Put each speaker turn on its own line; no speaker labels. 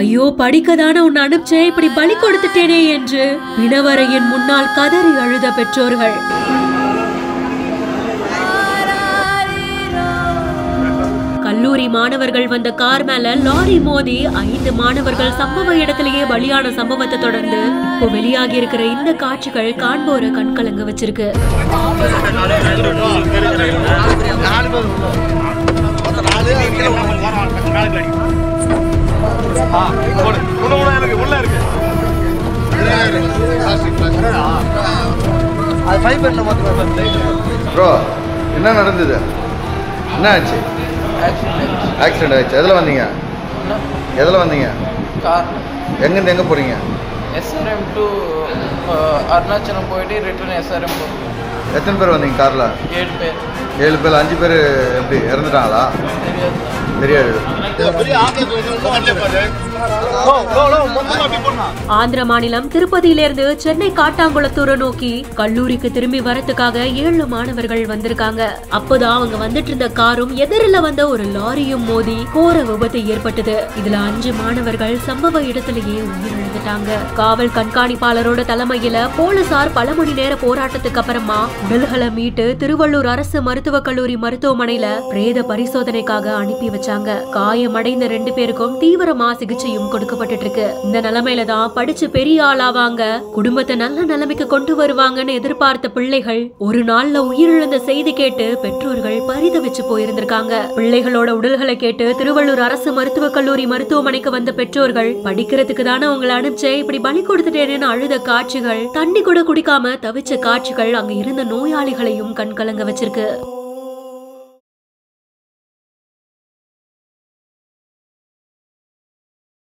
ஐயோ படிக்கதான உன்னை அனுப்பிச்சே, இப்படி பலி கொடுத்துட்டேனே என்று பிணவரையின் முன்னால் கதறி அழுத பெற்றோர்கள். கல்லூரி மாணவர்கள் வந்த கார் மேல லாரி மோதி 5 மாணவர்கள் சம்பவ இடத்திலேயே பலியான சம்பவத்தை தொடர்ந்து இப்போ வெளியாகி இருக்கிற இந்த காட்சிகள் காண்போரை கண்கலங்க வச்சிருக்கு.
என்ன நடந்தது? என்ன ஆச்சு? ஆக்சிடென்ட் ஆயிடுச்சு. எதில் வந்தீங்க?
கார்.
எங்கேருந்து எங்கே போகிறீங்க?
SRM to அருணாச்சலம் போயிட்டு ரிட்டர்ன் SRM போகிறோம்.
எத்தனை பேர் வந்தீங்க காரில்?
7 பேர்.
7 பேர். 5 பேர் எப்படி இறந்துட்டாங்களா? தெரியாது.
ஆந்திர மாநிலம் திருப்பதியிலிருந்து சென்னை காட்டாங்குளத்தூரை நோக்கி கல்லூரிக்கு திரும்பி வரத்துக்காக 7 மாணவர்கள் வந்திருக்காங்க. அப்போதான் அவங்க வந்துட்டு இருந்த காரும் எதிரில வந்த ஒரு லாரியும் மோதி கோர விபத்து ஏற்பட்டது. இதுல 5 மாணவர்கள் சம்பவ இடத்திலேயே உயிரிழந்துட்டாங்க. காவல் கண்காணிப்பாளரோட தலைமையில போலீசார் பல மணி நேர போராட்டத்துக்கு அப்புறமா உடல்களை மீட்டு திருவள்ளூர் அரசு மருத்துவக் கல்லூரி மருத்துவமனையில பிரேத பரிசோதனைக்காக அனுப்பி வச்சாங்க. காயமடைந்த 2 பேருக்கும் தீவிரமா சிகிச்சையும் கொடுக்கப்பட்டு இருக்கு. இந்த நிலைமையில தான் படிச்சு பெரிய ஆளாவாங்க, குடும்பத்தை நல்ல நிலைமைக்கு கொண்டு வருவாங்கன்னு எதிர்பார்த்த பிள்ளைகள் ஒரு நாள்ல உயிரிழந்த செய்தி கேட்டு பெற்றோர்கள் பரிதவிச்சு போயிருந்திருக்காங்க. பிள்ளைகளோட உடல்களை கேட்டு திருவள்ளூர் அரசு மருத்துவக் கல்லூரி மருத்துவமனைக்கு வந்த பெற்றோர்கள் படிக்கிறதுக்கு தானே உங்களை அனுப்பிச்சே, இப்படி பலி கொடுத்துட்டேன்னு அழுத காட்சிகள், தண்ணி கூட குடிக்காம தவிச்ச காட்சிகள் அங்க இருந்த நோயாளிகளையும் கண்கலங்க வச்சிருக்கு.